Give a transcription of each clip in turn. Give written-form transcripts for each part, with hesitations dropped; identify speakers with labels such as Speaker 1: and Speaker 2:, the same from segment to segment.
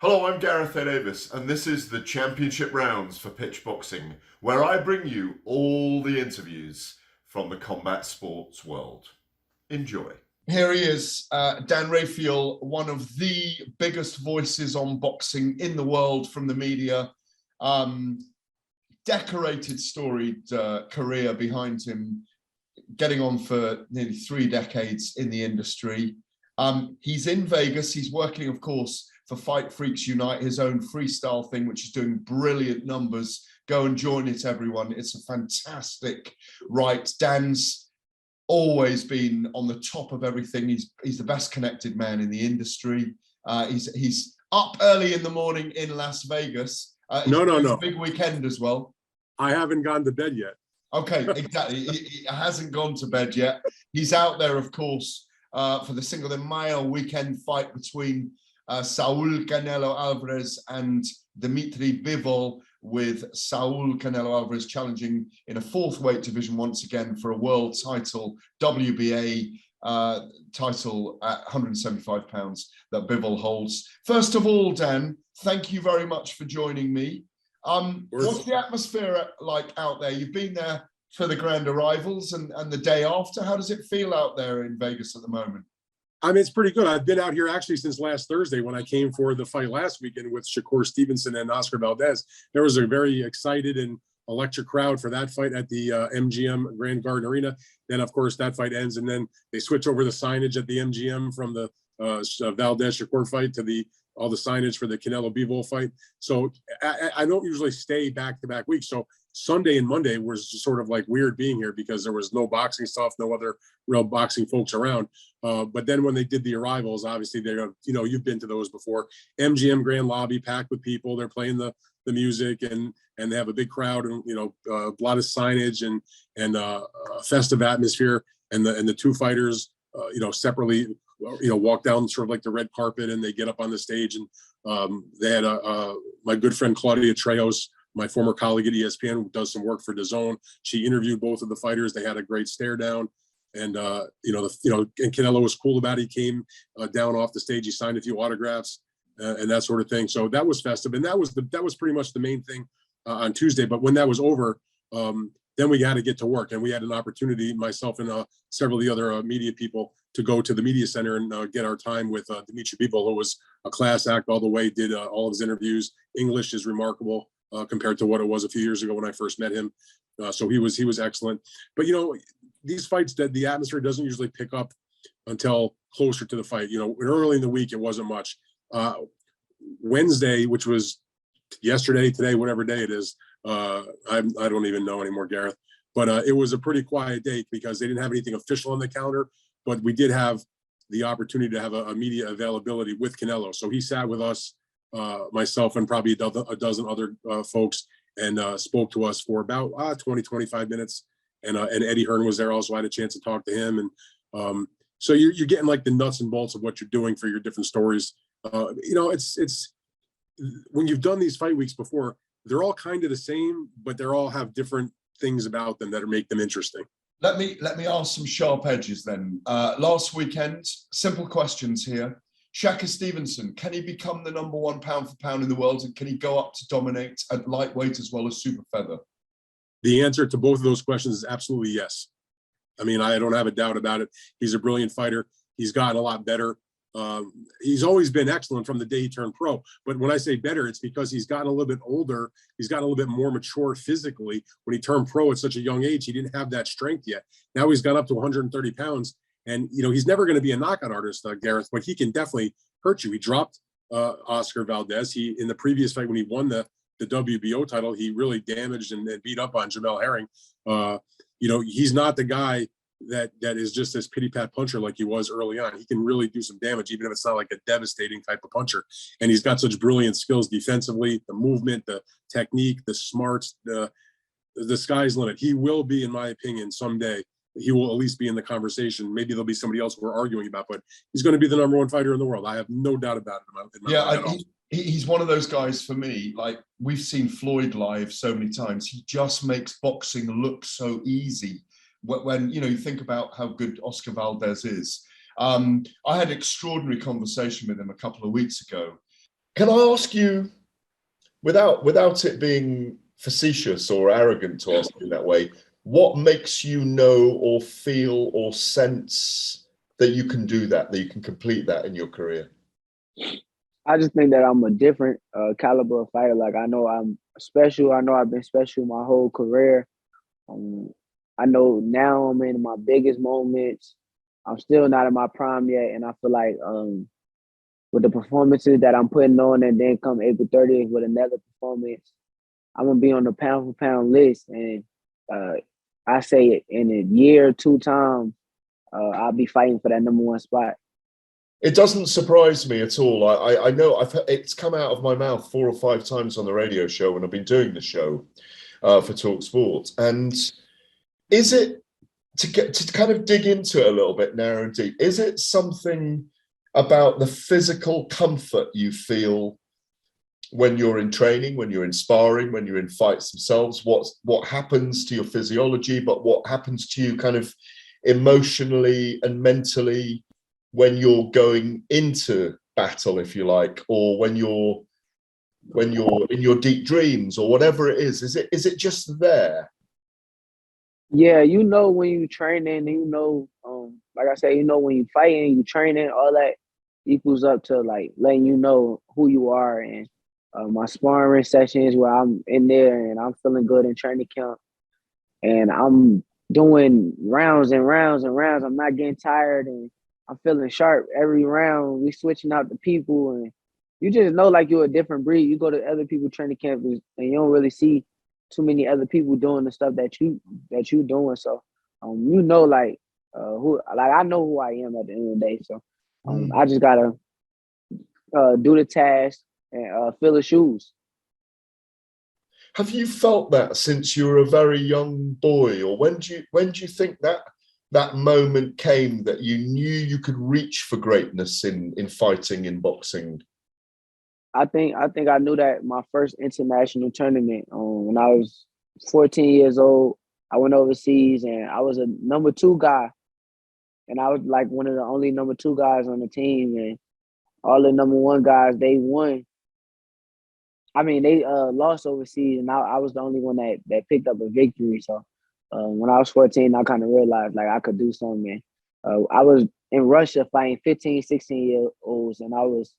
Speaker 1: Hello, I'm Gareth A Davies, and this is the Championship Rounds for Pitch Boxing, where I bring you all the interviews from the combat sports world. Enjoy. Here he is, Dan Rafael, one of the biggest voices on boxing in the world from the media. Decorated, storied career behind him, getting on for nearly 3 decades in the industry. He's in Vegas. He's working, of course, for Fight Freaks Unite, his own freestyle thing, which is doing brilliant numbers. Go and join it, everyone. It's a fantastic right. Dan's always been on the top of everything. He's the best connected man in the industry. He's up early in the morning in Las Vegas.
Speaker 2: No.
Speaker 1: Big weekend as well.
Speaker 2: I haven't gone to bed yet.
Speaker 1: Okay, exactly. He hasn't gone to bed yet. He's out there, of course, for the Cinco de Mayo weekend fight between Saul Canelo Alvarez and Dimitri Bivol, with Saul Canelo Alvarez challenging in a 4th weight division once again for a world title, WBA title at 175 pounds that Bivol holds. First of all, Dan, thank you very much for joining me. What's the atmosphere like out there? You've been there for the grand arrivals and the day after. How does it feel out there in Vegas at the moment?
Speaker 2: I mean, it's pretty good. I've been out here actually since last Thursday when I came for the fight last weekend with Shakur Stevenson and Oscar Valdez. There was a very excited and electric crowd for that fight at the MGM Grand Garden Arena. Then, of course, that fight ends, and then they switch over the signage at the MGM from the Valdez Shakur fight to all the signage for the Canelo Bivol fight. So I don't usually stay back-to-back weeks. So Sunday and Monday was just sort of like weird being here because there was no boxing stuff, no other real boxing folks around. But then when they did the arrivals, obviously you've been to those before. MGM Grand Lobby packed with people. They're playing the music and they have a big crowd and a lot of signage and festive atmosphere. And the 2 fighters separately walk down sort of like the red carpet and they get up on the stage. And they had my good friend Claudia Trejos, my former colleague at ESPN, who does some work for DAZN. She interviewed both of the fighters. They had a great stare down. And, and Canelo was cool about it. He came down off the stage. He signed a few autographs and that sort of thing. So that was festive. And that was pretty much the main thing on Tuesday. But when that was over, then we had to get to work. And we had an opportunity, myself and several of the other media people, to go to the media center and get our time with Dimitri Bivol, who was a class act all the way, did all of his interviews. English is remarkable compared to what it was a few years ago when I first met him. So he was excellent. But, these fights, that the atmosphere doesn't usually pick up until closer to the fight. Early in the week, it wasn't much. Wednesday, which was yesterday, today, whatever day it is, I don't even know anymore, Gareth. But it was a pretty quiet day because they didn't have anything official on the calendar. But we did have the opportunity to have a media availability with Canelo. So he sat with us, myself and probably a dozen other folks, and spoke to us for about 20, 25 minutes. And Eddie Hearn was there also. I had a chance to talk to him. And so you're getting like the nuts and bolts of what you're doing for your different stories. It's when you've done these fight weeks before, they're all kind of the same, but they all have different things about them that make them interesting.
Speaker 1: Let me ask some sharp edges then. Last weekend, simple questions here. Shakur Stevenson, can he become the #1 pound for pound in the world, and can he go up to dominate at lightweight as well as super feather?
Speaker 2: The answer to both of those questions is absolutely yes. I mean, I don't have a doubt about it. He's a brilliant fighter. He's gotten a lot better. He's always been excellent from the day he turned pro. But when I say better, it's because he's gotten a little bit older. He's gotten a little bit more mature physically. When he turned pro at such a young age, he didn't have that strength yet. Now he's got up to 130 pounds. And, he's never going to be a knockout artist, Gareth, but he can definitely hurt you. He dropped Oscar Valdez. In the previous fight, when he won the WBO title, he really damaged and beat up on Jamel Herring. He's not the guy that is just this pity pat puncher like he was early on. He can really do some damage, even if it's not like a devastating type of puncher. And he's got such brilliant skills defensively, the movement, the technique, the smarts, the sky's the limit. He will be, in my opinion, someday, he will at least be in the conversation. Maybe there'll be somebody else we're arguing about, but he's going to be the #1 fighter in the world. I have no doubt about it.
Speaker 1: He's one of those guys for me. Like, we've seen Floyd live so many times. He just makes boxing look so easy. When you think about how good Oscar Valdez is. I had an extraordinary conversation with him a couple of weeks ago. Can I ask you, without it being facetious or arrogant to ask you that way, what makes you know or feel or sense that you can do that you can complete that in your career?
Speaker 3: I just think that I'm a different caliber of fighter. Like, I know I'm special. I know I've been special my whole career. I know now I'm in my biggest moments. I'm still not in my prime yet, and I feel like with the performances that I'm putting on, and then come April 30th with another performance, I'm gonna be on the pound for pound list. And I say it in a year or two time, I'll be fighting for that #1 spot.
Speaker 1: It doesn't surprise me at all. I know it's come out of my mouth 4 or 5 times on the radio show when I've been doing the show for Talk Sport. And is it, to kind of dig into it a little bit narrow and deep, is it something about the physical comfort you feel when you're in training, when you're in sparring, when you're in fights themselves? What happens to your physiology, but what happens to you kind of emotionally and mentally when you're going into battle, if you like, or when you're in your deep dreams, or whatever it is? Is it just there?
Speaker 3: Yeah, you know when you training, you know, like I said, you know when you fighting, you training, all that equals up to like letting you know who you are. And my sparring sessions where I'm in there and I'm feeling good in training camp, and I'm doing rounds and rounds and rounds. I'm not getting tired, and I'm feeling sharp every round. We switching out the people, and you just know like you're a different breed. You go to other people training camp and you don't really see too many other people doing the stuff that you doing. So you know like who, like I know who I am at the end of the day. So I just gotta do the task and fill the shoes.
Speaker 1: Have you felt that since you were a very young boy, or when do you think that moment came that you knew you could reach for greatness in fighting, in boxing?
Speaker 3: I think I knew that my first international tournament when I was 14 years old. I went overseas and I was a #2 guy, and I was like one of the only #2 guys on the team, and all the #1 guys, they won. I mean, they lost overseas, and I was the only one that picked up a victory. So when I was 14, I kind of realized like I could do something. I was in Russia fighting 15, 16-year-olds, and I was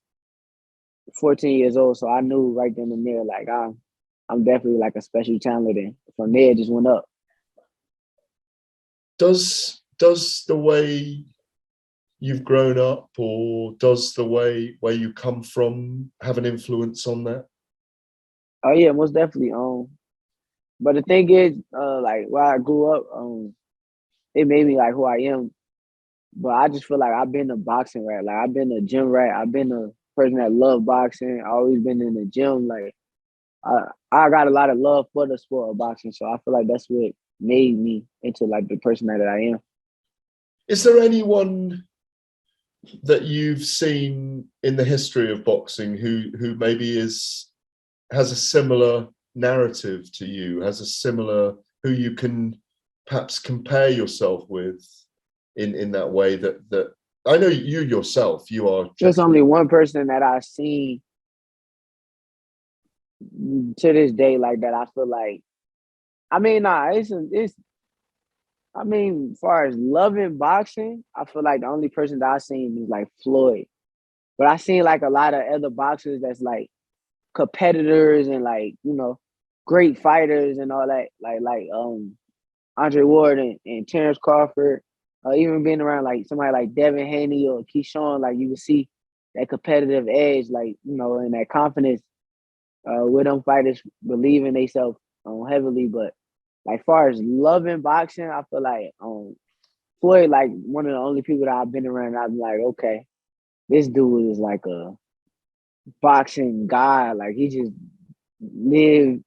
Speaker 3: 14 years old. So I knew right then and there, like I'm definitely like a special talent. And from there, it just went up.
Speaker 1: Does the way you've grown up, or does the way where you come from have an influence on that?
Speaker 3: Oh yeah, most definitely. But the thing is, like where I grew up, it made me like who I am. But I just feel like I've been a boxing rat. Like I've been a gym rat. I've been a person that loved boxing. I always been in the gym. Like I got a lot of love for the sport of boxing. So I feel like that's what made me into like the person that I am.
Speaker 1: Is there anyone that you've seen in the history of boxing who maybe has a similar narrative to you, has a similar, who you can perhaps compare yourself with in that way? That I know you yourself, you are just...
Speaker 3: There's only one person that I've seen to this day like that. I feel like, I mean, it's I mean, as far as loving boxing, I feel like the only person that I've seen is like Floyd. But I seen like a lot of other boxers that's like competitors and like, you know, great fighters and all that, like Andre Ward and Terrence Crawford, even being around like somebody like Devin Haney or Keyshawn, like you would see that competitive edge, like, you know, and that confidence with them fighters believing themselves heavily. But like far as loving boxing, I feel like Floyd, like one of the only people that I've been around, and I'm like, okay, this dude is like a boxing guy. Like he just lived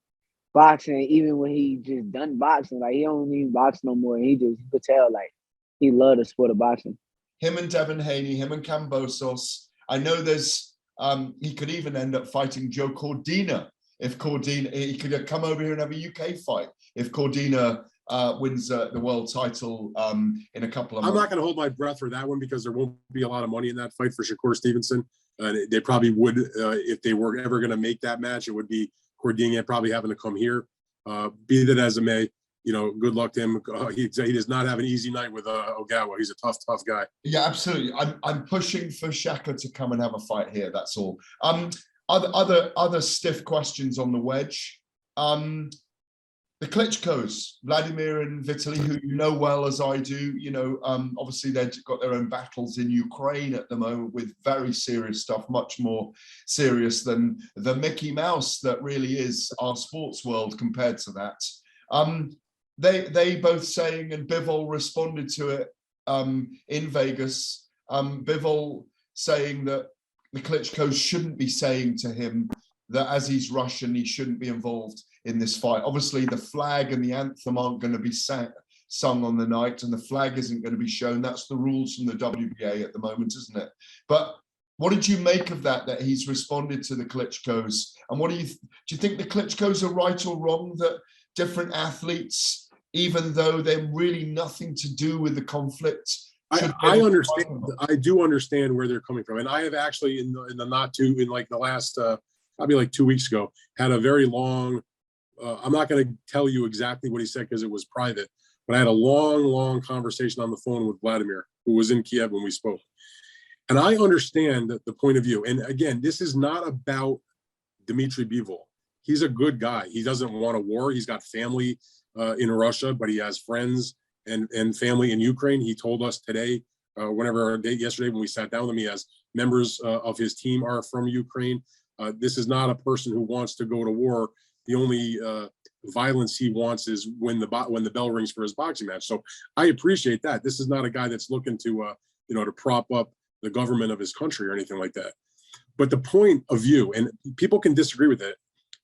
Speaker 3: boxing even when he just done boxing. Like he don't even box no more. And you could tell like he loved the sport of boxing.
Speaker 1: Him and Devin Haney, him and Cambosos. I know there's he could even end up fighting Joe Cordina. If Cordina, he could come over here and have a UK fight if Cordina wins the world title in a couple of months.
Speaker 2: I'm not going to hold my breath for that one because there won't be a lot of money in that fight for Shakur Stevenson. They probably would, if they were ever going to make that match, it would be Cordinia probably having to come here. Be that as it may, good luck to him. He does not have an easy night with Ogawa. He's a tough guy.
Speaker 1: Yeah, absolutely. I'm pushing for Shakur to come and have a fight here. That's all. Other stiff questions on the wedge. The Klitschko's, Vladimir and Vitaly, who you know well as I do, obviously they've got their own battles in Ukraine at the moment with very serious stuff, much more serious than the Mickey Mouse that really is our sports world compared to that. They both saying, and Bivol responded to it in Vegas, Bivol saying that the Klitschko's shouldn't be saying to him that as he's Russian, he shouldn't be involved in this fight. Obviously, the flag and the anthem aren't going to be sung on the night, and the flag isn't going to be shown. That's the rules from the WBA at the moment, isn't it? But what did you make of that he's responded to the Klitschko's? And what do you think the Klitschko's are right or wrong that different athletes, even though they're really nothing to do with the conflict?
Speaker 2: I understand. I do understand where they're coming from, and I have actually in the last probably like 2 weeks ago had a very long. I'm not going to tell you exactly what he said because it was private, but I had a long conversation on the phone with Vladimir, who was in Kiev when we spoke, and I understand the point of view. And again, this is not about Dmitry Bivol. He's a good guy. He doesn't want a war. He's got family in Russia, but he has friends and family in Ukraine. He told us today, yesterday when we sat down with him, he has members of his team are from Ukraine. This is not a person who wants to go to war. The only violence he wants is when the bell rings for his boxing match. So I appreciate that. This is not a guy that's looking to to prop up the government of his country or anything like that. But the point of view, and people can disagree with it,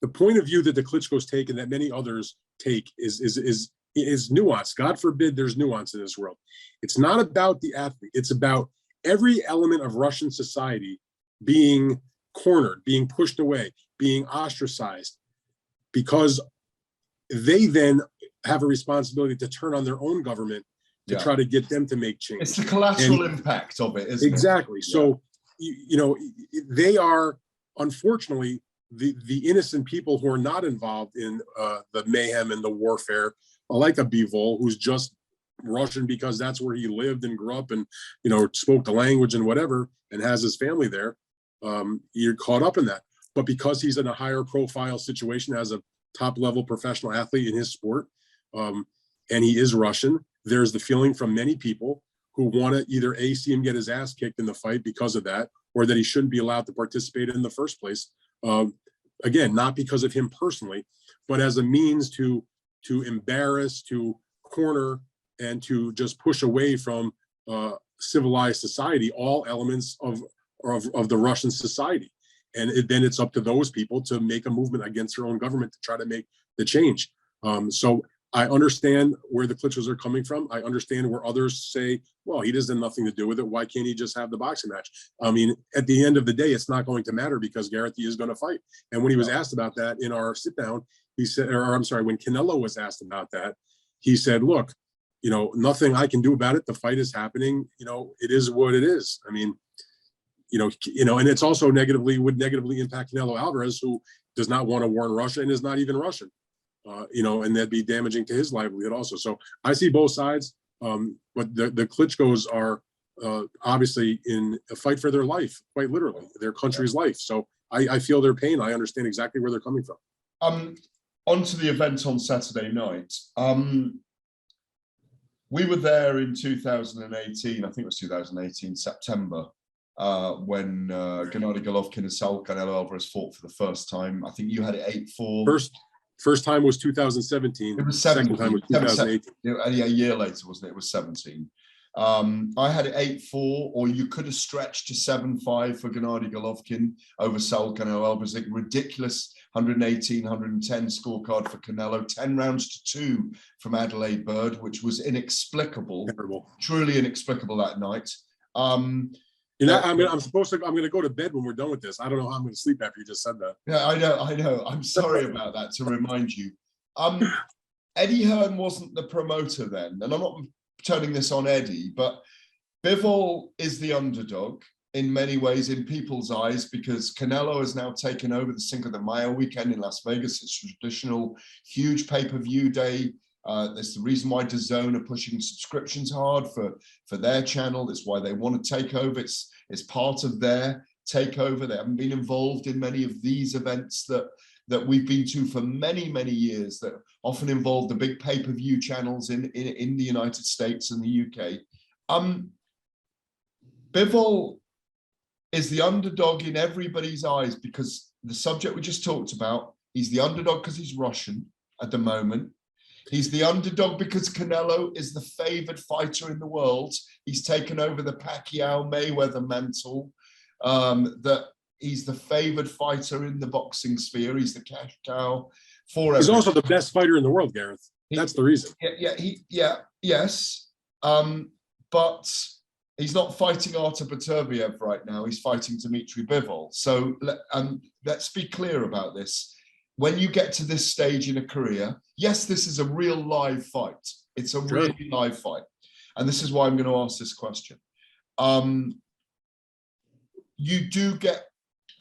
Speaker 2: the point of view that the Klitschko's take and that many others take is nuanced. God forbid there's nuance in this world. It's not about the athlete. It's about every element of Russian society being cornered, being pushed away, being ostracized, because they then have a responsibility to turn on their own government to try to get them to make change.
Speaker 1: It's the collateral impact of it, isn't it?
Speaker 2: Exactly. So, they are, unfortunately, the innocent people who are not involved in the mayhem and the warfare, like a Bivol, who's just Russian because that's where he lived and grew up and, spoke the language and whatever, and has his family there. You're caught up in that. But because he's in a higher profile situation as a top level professional athlete in his sport, and he is Russian, there's the feeling from many people who want to either see him get his ass kicked in the fight because of that, or that he shouldn't be allowed to participate in the first place. Again, not because of him personally, but as a means to embarrass, to corner, and to just push away from civilized society, all elements of the Russian society. And then it's up to those people to make a movement against their own government to try to make the change. So I understand where the Klitschko's are coming from. I understand where others say, well, he doesn't have nothing to do with it. Why can't he just have the boxing match? I mean, at the end of the day, it's not going to matter because Gareth is going to fight. And when he was asked about that in our sit down, he said, when Canelo was asked about that, he said, look, nothing I can do about it. The fight is happening. It is what it is. I mean, and it's also would negatively impact Canelo Alvarez, who does not want to war in Russia and is not even Russian, and that'd be damaging to his livelihood also. So I see both sides, but the Klitschko's are obviously in a fight for their life, quite literally, their country's life. So I feel their pain. I understand exactly where they're coming from.
Speaker 1: On to the event on Saturday night. We were there in 2018, I think it was 2018, September, when Gennady Golovkin and Saul Canelo Alvarez fought for the first time. I think you had it 8-4.
Speaker 2: First time was 2017.
Speaker 1: It was 17.
Speaker 2: Second time was 2018.
Speaker 1: A year later, wasn't it? It was 17. I had it 8-4, or you could have stretched to 7-5 for Gennady Golovkin over Saul Canelo Alvarez. A ridiculous 118, 110 scorecard for Canelo. 10 rounds to 2 from Adelaide Bird, which was inexplicable.
Speaker 2: Terrible.
Speaker 1: Truly inexplicable that night.
Speaker 2: I'm going to go to bed when we're done with this. I don't know how I'm going to sleep after you just said that.
Speaker 1: Yeah, I know. I'm sorry about that, to remind you. Eddie Hearn wasn't the promoter then, and I'm not turning this on Eddie, but Bivol is the underdog. in many ways in people's eyes, because Canelo has now taken over the Cinco de Mayo weekend in Las Vegas. It's a traditional huge pay-per-view day. That's the reason why DAZN are pushing subscriptions hard for their channel. That's why they want to take over. It's part of their takeover. They haven't been involved in many of these events that we've been to for many, many years, that often involve the big pay-per-view channels in the United States and the UK. Bivol is the underdog in everybody's eyes, because the subject we just talked about, he's the underdog because he's Russian at the moment. He's the underdog because Canelo is the favored fighter in the world. He's taken over the Pacquiao-Mayweather mantle. That he's the favored fighter in the boxing sphere. He's the cash cow for
Speaker 2: He's
Speaker 1: everything.
Speaker 2: also the best fighter in the world, Gareth. That's the reason.
Speaker 1: Yes. But he's not fighting Artur Beterbiev right now. He's fighting Dmitry Bivol. So let's be clear about this. When you get to this stage in a career, yes, this is a real live fight. It's a really live fight. And this is why I'm going to ask this question. You do get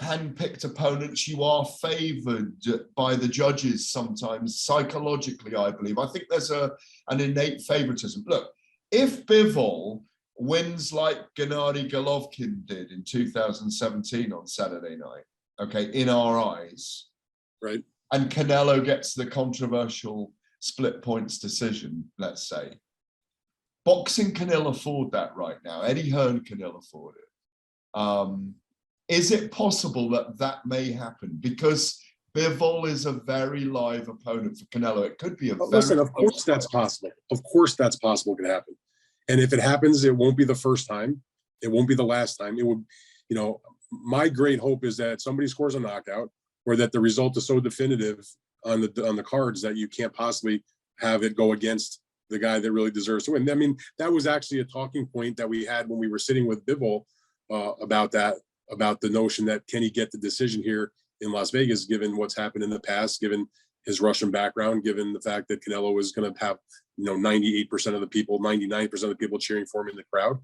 Speaker 1: hand-picked opponents. You are favored by the judges sometimes, psychologically, I believe. I think there's an innate favoritism. Look, if Bivol wins like Gennady Golovkin did in 2017 on Saturday night, okay, in our eyes,
Speaker 2: right,
Speaker 1: and Canelo gets the controversial split points decision, let's say, boxing can ill afford that right now. Eddie Hearn can ill afford it. Is it possible that may happen? Because Bivol is a very live opponent for Canelo. It could be a
Speaker 2: listen, of course that's possible. Of course that's possible, could happen. And if it happens, it won't be the first time. It won't be the last time. It would, my great hope is that somebody scores a knockout, or that the result is so definitive on the cards that you can't possibly have it go against the guy that really deserves to win. I mean, that was actually a talking point that we had when we were sitting with Bivol about the notion that can he get the decision here in Las Vegas, given what's happened in the past, given his Russian background, given the fact that Canelo is going to have 98% of the people, 99% of the people cheering for him in the crowd.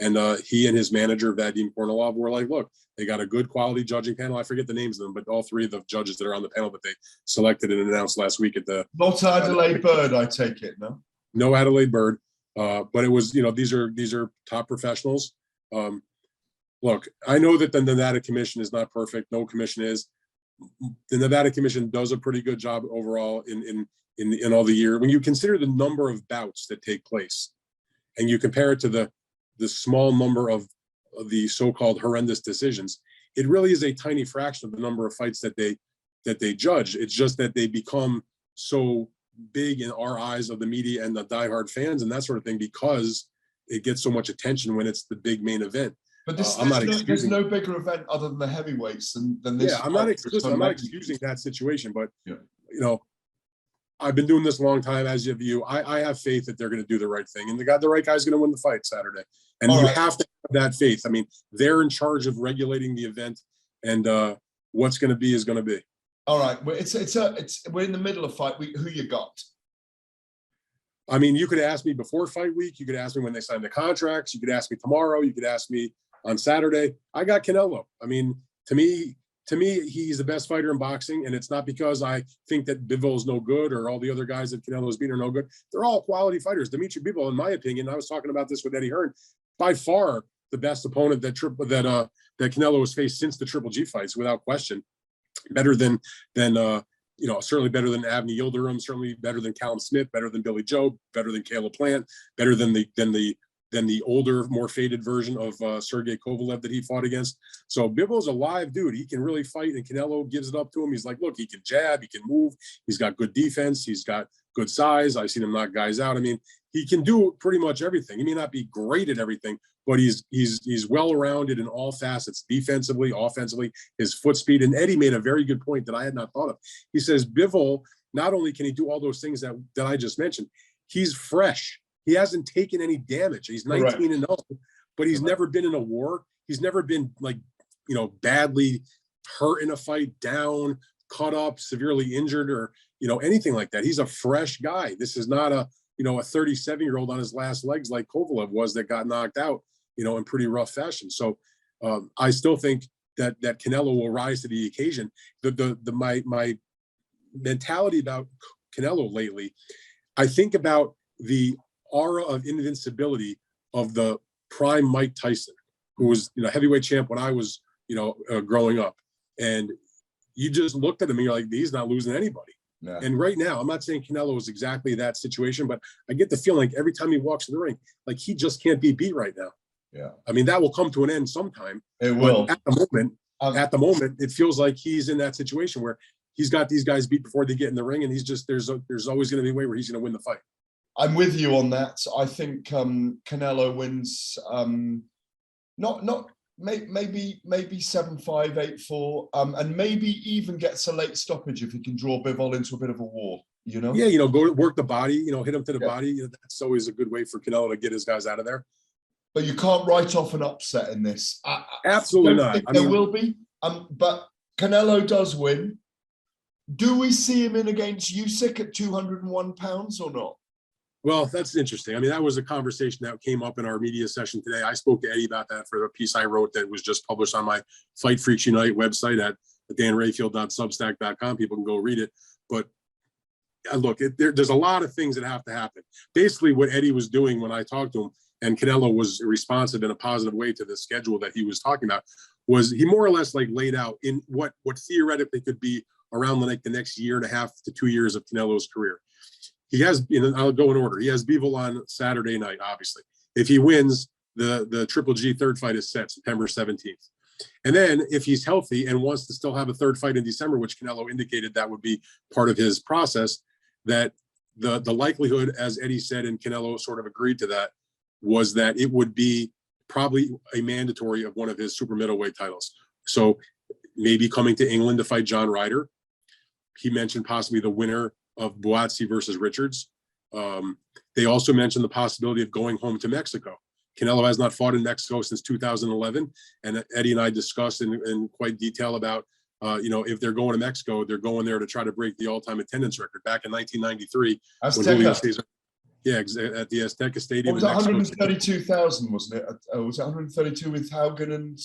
Speaker 2: And he and his manager, Vadim Kornilov, were like, look, they got a good quality judging panel. I forget the names of them, but all three of the judges that are on the panel that they selected and announced last week at the...
Speaker 1: Not Adelaide Bird, I take it, no?
Speaker 2: No Adelaide Bird. But it was, these are top professionals. Look, I know that the Nevada Commission is not perfect. No commission is. The Nevada Commission does a pretty good job overall in all the year. When you consider the number of bouts that take place, and you compare it to the small number of the so-called horrendous decisions, it really is a tiny fraction of the number of fights that they judge. It's just that they become so big in our eyes of the media and the diehard fans and that sort of thing, because it gets so much attention when it's the big main event.
Speaker 1: But there's no bigger event other than the heavyweights than this.
Speaker 2: Yeah, I'm not excusing that situation, but I've been doing this a long time, as have you. I have faith that they're going to do the right thing, and the right guy's going to win the fight Saturday. And you have to have that faith. I mean, they're in charge of regulating the event, and what's going to be is going to be.
Speaker 1: All right, we're in the middle of fight week. Who you got?
Speaker 2: I mean, you could ask me before fight week. You could ask me when they sign the contracts. You could ask me tomorrow. You could ask me on Saturday. I got Canelo. I mean, to me, he's the best fighter in boxing, and it's not because I think that Bivol is no good or all the other guys that Canelo has beaten are no good. They're all quality fighters. Dmitry Bivol, in my opinion, I was talking about this with Eddie Hearn, by far the best opponent that Canelo has faced since the Triple G fights, without question. Better than certainly better than Avni Yildirim, certainly better than Callum Smith, better than Billy Joe, better than Caleb Plant, better than the older, more faded version of Sergey Kovalev that he fought against. So Bivol's a live dude. He can really fight, and Canelo gives it up to him. He's like, look, he can jab, he can move, he's got good defense, he's got good size. I've seen him knock guys out. I mean, he can do pretty much everything. He may not be great at everything, but he's well-rounded in all facets, defensively, offensively, his foot speed. And Eddie made a very good point that I had not thought of. He says Bivol, not only can he do all those things that I just mentioned, he's fresh. He hasn't taken any damage. He's 19-0, but he's never been in a war. He's never been badly hurt in a fight, down, cut up, severely injured, or anything like that. He's a fresh guy. This is not a 37-year-old on his last legs like Kovalev was that got knocked out, in pretty rough fashion. So I still think that Canelo will rise to the occasion. My mentality about Canelo lately, I think about the aura of invincibility of the prime Mike Tyson, who was, heavyweight champ when I was, growing up. And you just looked at him and you're like, he's not losing anybody. Yeah. And right now, I'm not saying Canelo is exactly that situation, but I get the feeling like every time he walks in the ring, like he just can't be beat right now.
Speaker 1: Yeah.
Speaker 2: I mean, that will come to an end sometime.
Speaker 1: It will.
Speaker 2: At the moment, it feels like he's in that situation where he's got these guys beat before they get in the ring, and he's just there's always going to be a way where he's going to win the fight.
Speaker 1: I'm with you on that. I think Canelo wins. Maybe 7-5, 8-4, and maybe even gets a late stoppage if he can draw Bivol into a bit of a war.
Speaker 2: Yeah, go work the body. Hit him to the body. That's always a good way for Canelo to get his guys out of there.
Speaker 1: But you can't write off an upset in this.
Speaker 2: Absolutely not.
Speaker 1: There will be. But Canelo does win. Do we see him in against Usyk at 201 pounds or not?
Speaker 2: Well, that's interesting. I mean, that was a conversation that came up in our media session today. I spoke to Eddie about that for a piece I wrote that was just published on my Fight Freaks Unite website at danrayfield.substack.com. People can go read it. But look, there's a lot of things that have to happen. Basically, what Eddie was doing when I talked to him, and Canelo was responsive in a positive way to the schedule that he was talking about, was he more or less like laid out in what theoretically could be around the next year and a half to 2 years of Canelo's career. He has, I'll go in order. He has Bivol on Saturday night, obviously. If he wins, the Triple G third fight is set September 17th. And then if he's healthy and wants to still have a third fight in December, which Canelo indicated that would be part of his process, that the likelihood, as Eddie said, and Canelo sort of agreed to that, was that it would be probably a mandatory of one of his super middleweight titles. So maybe coming to England to fight John Ryder. He mentioned possibly the winner of Buatsi versus Richards. They also mentioned the possibility of going home to Mexico. Canelo has not fought in Mexico since 2011. And Eddie and I discussed in quite detail about, if they're going to Mexico, they're going there to try to break the all-time attendance record back in 1993. Yeah, at the Azteca Stadium.
Speaker 1: What was it, 132,000, wasn't it? Was it 132 with Haugen and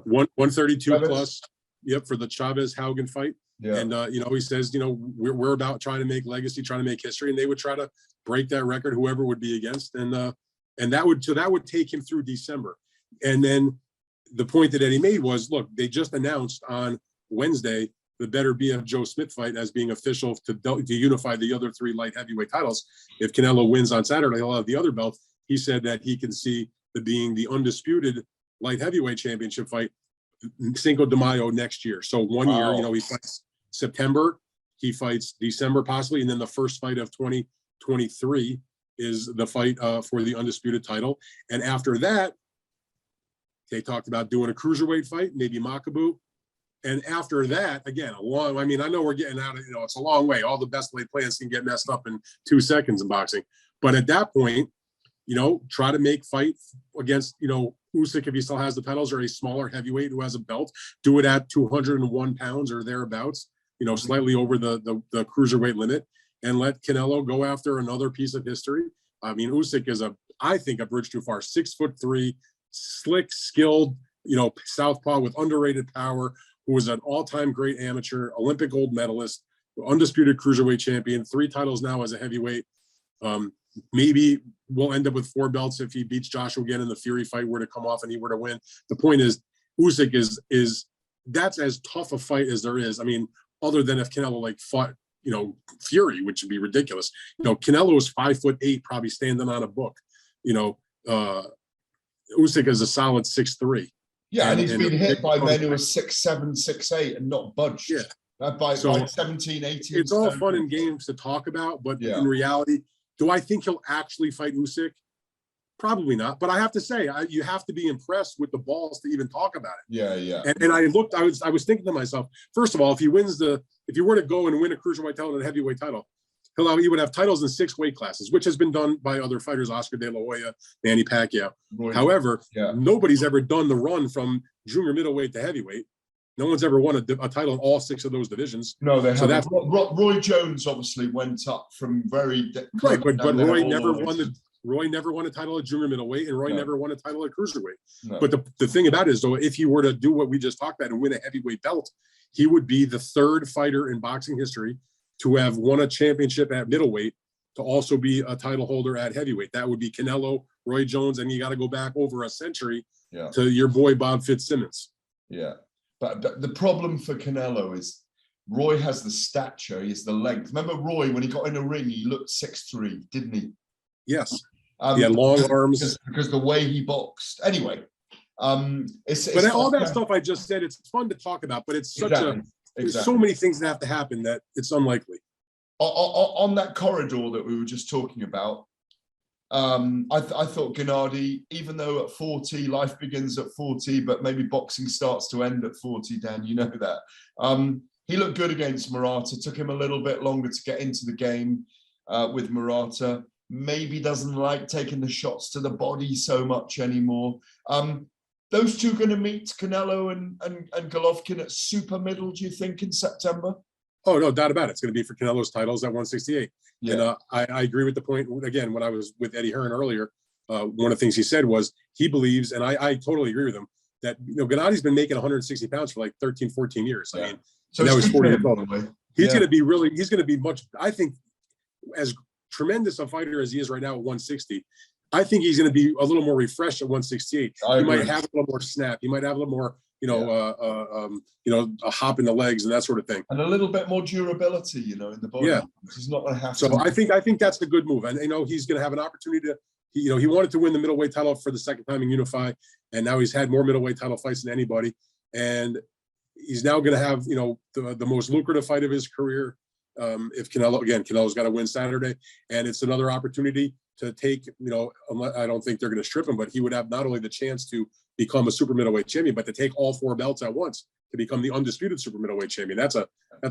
Speaker 2: 132 plus? Yep, for the Chavez-Haugen fight. Yeah. And he says, we're about trying to make legacy, trying to make history, and they would try to break that record, whoever would be against, and that would take him through December. And then the point that Eddie made was, look, they just announced on Wednesday the Better BF Joe Smith fight as being official to unify the other three light heavyweight titles. If Canelo wins on Saturday, he'll have the other belt. He said that he can see being the undisputed light heavyweight championship fight Cinco de Mayo next year. So 1 year, he fights September, he fights December possibly, and then the first fight of 2023 is the fight for the undisputed title. And after that, they talked about doing a cruiserweight fight, maybe Makabu. And after that, again, I know we're getting out of, it's a long way. All the best laid plans can get messed up in 2 seconds in boxing. But at that point, try to make fight against, Usyk if he still has the titles, or a smaller heavyweight who has a belt. Do it at 201 pounds or thereabouts, slightly over the cruiserweight limit, and let Canelo go after another piece of history. I mean, Usyk is I think a bridge too far. 6'3", slick, skilled, southpaw with underrated power, who was an all-time great amateur, Olympic gold medalist, undisputed cruiserweight champion, 3 titles now as a heavyweight. Maybe we'll end up with 4 belts if he beats Joshua again and the Fury fight were to come off and he were to win. The point is, Usyk is that's as tough a fight as there is. I mean, other than if Canelo fought, Fury, which would be ridiculous. Canelo is 5'8", probably standing on a book. Usyk is a solid 6'3".
Speaker 1: Yeah, and he's been hit by men who are 6'7", 6'8", and not budged. Yeah. By 17, 18.
Speaker 2: It's all fun and games to talk about, but in reality, do I think he'll actually fight Usyk? Probably not. But I have to say, you have to be impressed with the balls to even talk about it.
Speaker 1: Yeah.
Speaker 2: And I was thinking to myself, first of all, if he were to go and win a cruiserweight title and a heavyweight title, he would have titles in 6 weight classes, which has been done by other fighters, Oscar De La Hoya, Manny Pacquiao. However, nobody's ever done the run from junior middleweight to heavyweight. No one's ever won a title in all 6 of those divisions.
Speaker 1: No, they haven't. Roy Jones obviously went up from very
Speaker 2: right, but Roy never won Roy never won a title at junior middleweight, and Roy never won a title at cruiserweight.
Speaker 1: No.
Speaker 2: But the thing about it is, though, if he were to do what we just talked about and win a heavyweight belt, he would be the third fighter in boxing history to have won a championship at middleweight to also be a title holder at heavyweight. That would be Canelo, Roy Jones, and you got to go back over a century to your boy Bob Fitzsimmons.
Speaker 1: Yeah, but the problem for Canelo is Roy has the stature, he has the length. Remember Roy, when he got in a ring, he looked 6'3", didn't he?
Speaker 2: Yes. He had long arms.
Speaker 1: Because the way he boxed. Anyway,
Speaker 2: but all that stuff I just said, it's fun to talk about, but it's such there's so many things that have to happen that it's unlikely.
Speaker 1: On that corridor that we were just talking about, I thought Gennady, even though at 40, life begins at 40, but maybe boxing starts to end at 40, Dan, you know that. He looked good against Murata. Took him a little bit longer to get into the game with Murata. Maybe doesn't like taking the shots to the body so much anymore. Those two going to meet, Canelo and Golovkin, at super middle, do you think, in September?
Speaker 2: Oh, no doubt about it. It's going to be for Canelo's titles at 168.
Speaker 1: Yeah.
Speaker 2: And I agree with the point. Again, when I was with Eddie Hearn earlier, one of the things he said was he believes, and I totally agree with him, that Gennady's been making 160 pounds for like 13, 14 years. I mean, so that was 40 years old. He's going to be he's going to be much, I think, as tremendous a fighter as he is right now at 160, I think he's going to be a little more refreshed at 168. He might have a little more snap. He might have a little more, a hop in the legs and that sort of thing.
Speaker 1: And a little bit more durability, in the body.
Speaker 2: Yeah.
Speaker 1: He's not going to have
Speaker 2: to.
Speaker 1: So
Speaker 2: I think that's the good move. And, he's going to have an opportunity to, he wanted to win the middleweight title for the second time in Unify. And now he's had more middleweight title fights than anybody. And he's now going to have, the most lucrative fight of his career. If Canelo's got to win Saturday, and it's another opportunity to take, I don't think they're going to strip him, but he would have not only the chance to become a super middleweight champion, but to take all 4 belts at once to become the undisputed super middleweight champion. That's a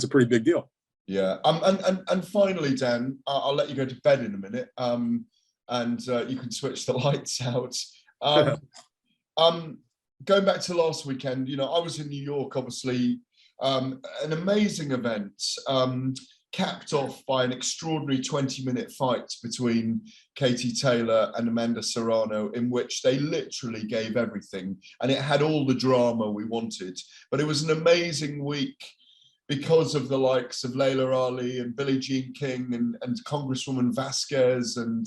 Speaker 2: pretty big deal.
Speaker 1: Yeah. And finally, Dan, I'll let you go to bed in a minute. And you can switch the lights out. Going back to last weekend, I was in New York, obviously, an amazing event, capped off by an extraordinary 20-minute fight between Katie Taylor and Amanda Serrano, in which they literally gave everything, and it had all the drama we wanted. But it was an amazing week because of the likes of Layla Ali and Billie Jean King and Congresswoman Vasquez and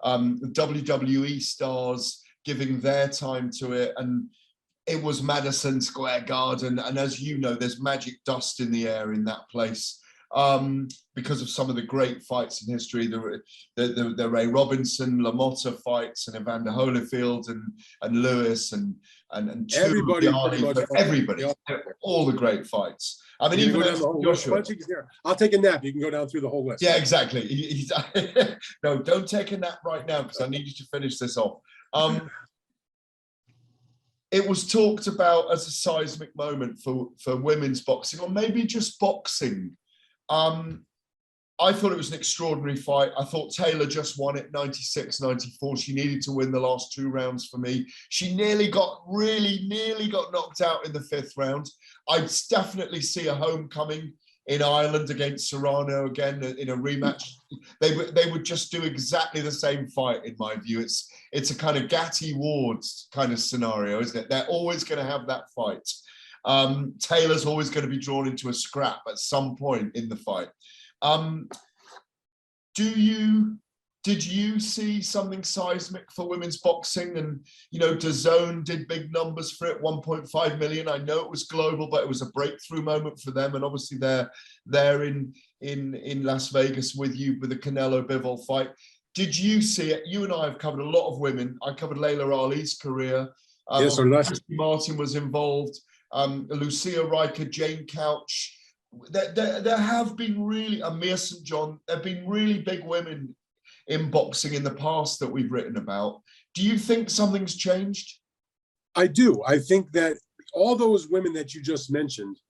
Speaker 1: WWE stars giving their time to it. And it was Madison Square Garden, and as you know, there's magic dust in the air in that place because of some of the great fights in history, the Ray Robinson, LaMotta fights, and Evander Holyfield and Lewis and
Speaker 2: everybody,
Speaker 1: all the great fights. I mean, even Joshua.
Speaker 2: I'll take a nap. You can go down through the whole list.
Speaker 1: Yeah, exactly. No, don't take a nap right now because I need you to finish this off. It was talked about as a seismic moment for women's boxing, or maybe just boxing. I thought it was an extraordinary fight. I thought Taylor just won it 96-94. She needed to win the last 2 rounds for me. She nearly got knocked out in the 5th round. I'd definitely see a homecoming in Ireland against Serrano again in a rematch. They would just do exactly the same fight, in my view. It's a kind of Gatti Wards kind of scenario, isn't it? They're always going to have that fight. Taylor's always going to be drawn into a scrap at some point in the fight. Did you see something seismic for women's boxing? And, DAZN did big numbers for it, 1.5 million. I know it was global, but it was a breakthrough moment for them. And obviously they're in Las Vegas with you with the Canelo Bivol fight. Did you see it? You and I have covered a lot of women. I covered Layla Ali's career.
Speaker 2: Yes, so nice.
Speaker 1: Martin was involved. Lucia Riker, Jane Couch. There have been really, Amir St. John, there have been really big women in boxing in the past that we've written about. Do you think something's changed?
Speaker 2: I do. I think that all those women that you just mentioned,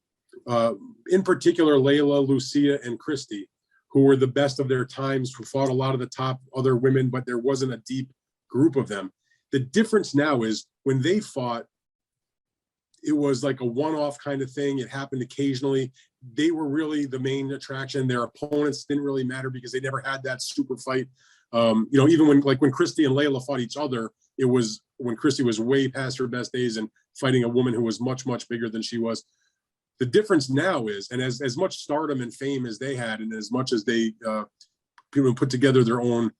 Speaker 2: in particular, Layla, Lucia, and Christy, who were the best of their times, who fought a lot of the top other women, but there wasn't a deep group of them. The difference now is when they fought, it was like a one-off kind of thing. It happened occasionally. They were really the main attraction. Their opponents didn't really matter because they never had that super fight Even when Christy and Layla fought each other, it was when Christy was way past her best days and fighting a woman who was much, much bigger than she was. The difference now is, and as much stardom and fame as they had, and as much as they put together their own,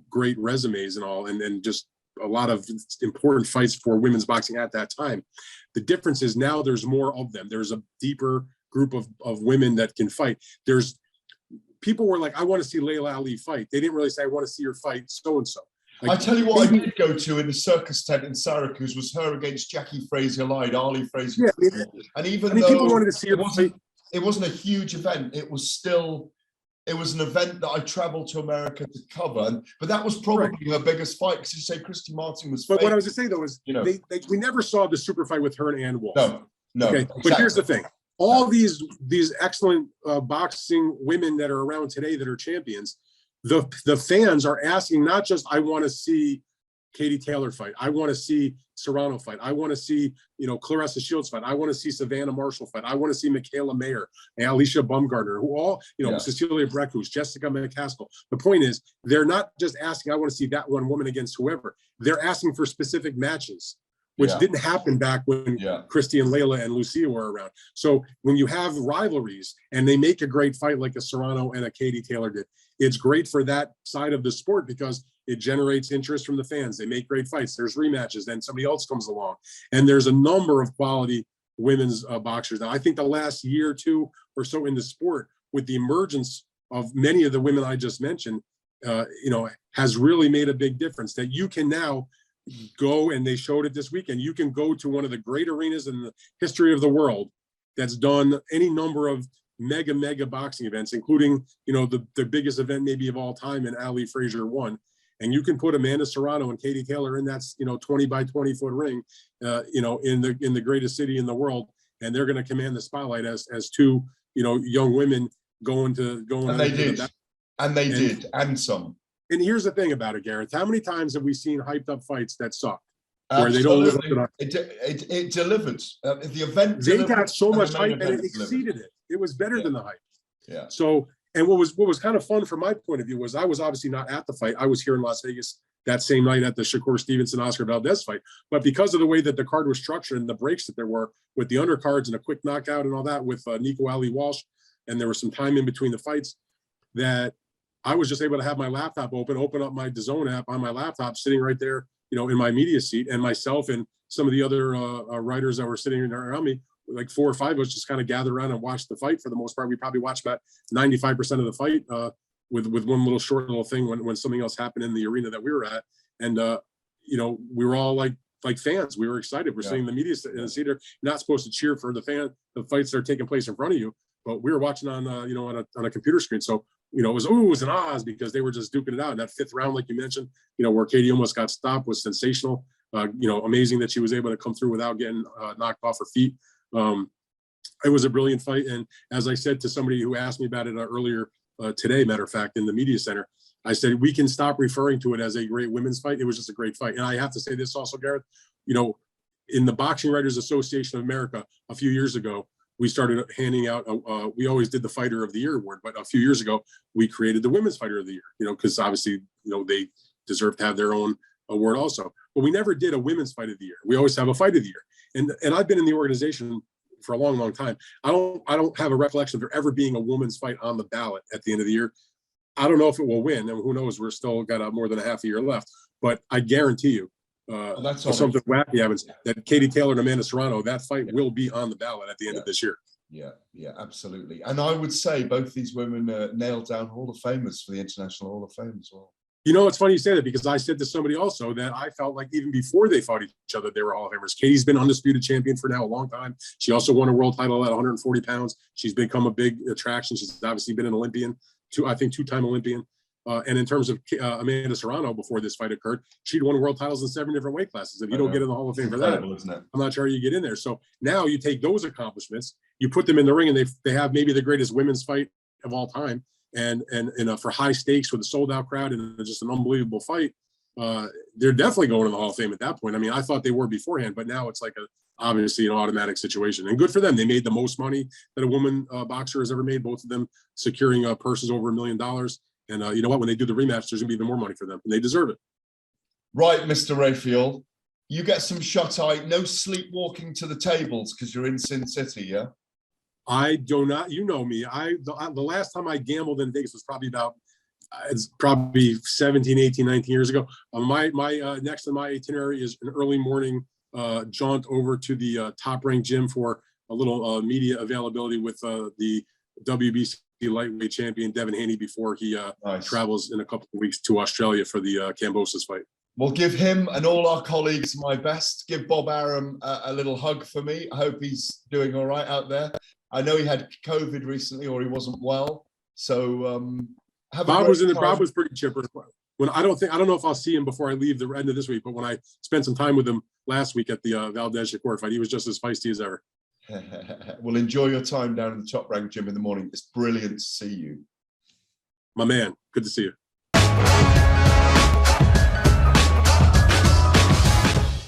Speaker 2: great resumes and all, and just a lot of important fights for women's boxing at that time. The difference is now there's more of them. There's a deeper group of women that can fight. People were like, I want to see Layla Ali fight. They didn't really say, I want to see her fight so-and-so.
Speaker 1: I tell you what, I did go to in the circus tent in Syracuse was her against Jackie Frazier-Lyde, Ali Frazier.
Speaker 2: Yeah,
Speaker 1: and even though
Speaker 2: people wanted to see her fight,
Speaker 1: it wasn't a huge event. It was an event that I traveled to America to cover. But that was probably her biggest fight, because you say Christy Martin was.
Speaker 2: But what I was to say though is, we never saw the super fight with her and Ann Wolf.
Speaker 1: No.
Speaker 2: Okay, exactly. But here's the thing: all these excellent boxing women that are around today that are champions. The fans are asking not just, I want to see Katie Taylor fight. I want to see Serrano fight. I want to see, Claressa Shields fight. I want to see Savannah Marshall fight. I want to see Michaela Mayer and Alicia Bumgarner, who all, Cecilia Breckhus, Jessica McCaskill. The point is, they're not just asking, I want to see that one woman against whoever. They're asking for specific matches, which didn't happen back when Christy and Layla and Lucia were around. So when you have rivalries and they make a great fight like a Serrano and a Katie Taylor did, it's great for that side of the sport because it generates interest from the fans. They make great fights. There's rematches. Then somebody else comes along. And there's a number of quality women's boxers. Now, I think the last year or two or so in the sport, with the emergence of many of the women I just mentioned, has really made a big difference that you can now go, and they showed it this weekend, you can go to one of the great arenas in the history of the world that's done any number of mega boxing events, including, the biggest event maybe of all time in Ali Frazier won. And you can put Amanda Serrano and Katie Taylor in that, 20 by 20 foot ring, in the greatest city in the world. And they're going to command the spotlight as two, young women going.
Speaker 1: And they did. And some.
Speaker 2: And here's the thing about it, Gareth. How many times have we seen hyped up fights that suck?
Speaker 1: Where they don't live up to that? It delivered. The event.
Speaker 2: They got so much hype and it exceeded it. It was better than the hype.
Speaker 1: Yeah.
Speaker 2: So, and what was kind of fun from my point of view was I was obviously not at the fight. I was here in Las Vegas that same night at the Shakur Stevenson Oscar Valdez fight. But because of the way that the card was structured and the breaks that there were with the undercards and a quick knockout and all that with Nico Ali Walsh, and there was some time in between the fights, that I was just able to have my laptop open up my DAZN app on my laptop, sitting right there, in my media seat, and myself and some of the other writers that were sitting around me, like 4 or 5 of us, just kind of gathered around and watched the fight for the most part. We probably watched about 95% of the fight with one little short little thing when something else happened in the arena that we were at. And, we were all like fans. We were excited. We're sitting in the media in the seat. You're not supposed to cheer for the fights that are taking place in front of you, but we were watching on a computer screen. So, it was oohs and ahs because they were just duking it out. And that 5th round, like you mentioned, where Katie almost got stopped, was sensational. Amazing that she was able to come through without getting knocked off her feet. It was a brilliant fight. And as I said to somebody who asked me about it earlier today, matter of fact, in the media center, I said, we can stop referring to it as a great women's fight. It was just a great fight. And I have to say this also, Gareth, in the Boxing Writers Association of America, a few years ago, we started handing out, we always did the Fighter of the Year award, but a few years ago, we created the Women's Fighter of the Year, because obviously, they deserve to have their own award also. But we never did a Women's Fight of the Year. We always have a Fight of the Year. And I've been in the organization for a long time. I don't have a recollection of there ever being a women's fight on the ballot at the end of the year. I don't know if it will win, and who knows, we're still got more than a half a year left. But I guarantee you, that's something wacky happens, that Katie Taylor and Amanda Serrano, that fight will be on the ballot at the end of this year.
Speaker 1: Yeah, absolutely. And I would say both these women nailed down Hall of Famers for the International Hall of Fame as well.
Speaker 2: It's funny you say that, because I said to somebody also that I felt like even before they fought each other, they were Hall of Famers. Katie's been undisputed champion for now a long time. She also won a world title at 140 pounds. She's become a big attraction. She's obviously been an Olympian, two-time Olympian. And in terms of Amanda Serrano, before this fight occurred, she'd won world titles in 7 different weight classes. If you don't get in the Hall of Fame for that, I'm not sure you get in there. So now you take those accomplishments, you put them in the ring, and they have maybe the greatest women's fight of all time. And for high stakes with a sold out crowd and just an unbelievable fight, they're definitely going to the Hall of Fame at that point. I mean, I thought they were beforehand, but now it's like obviously an automatic situation, and good for them. They made the most money that a woman boxer has ever made, both of them securing purses over $1 million. And you know what? When they do the rematch, there's going to be even more money for them, and they deserve it.
Speaker 1: Right, Mr. Rafael. You get some shut-eye, no sleepwalking to the tables because you're in Sin City, yeah?
Speaker 2: I do not, you know me. The last time I gambled in Vegas was probably about, it's probably 17, 18, 19 years ago. My next on my itinerary is an early morning jaunt over to the Top Rank gym for a little media availability with the WBC lightweight champion Devin Haney before he travels in a couple of weeks to Australia for the Kambosos fight.
Speaker 1: We'll give him and all our colleagues my best. Give Bob Arum a little hug for me. I hope he's doing all right out there. I know he had COVID recently, or he wasn't well. So
Speaker 2: Bob was pretty chipper. I don't know if I'll see him before I leave the end of this week, but when I spent some time with him last week at the Valdez Shakur fight, he was just as feisty as ever.
Speaker 1: Well, enjoy your time down in the Top Rank gym in the morning. It's brilliant to see you.
Speaker 2: My man, good to see you.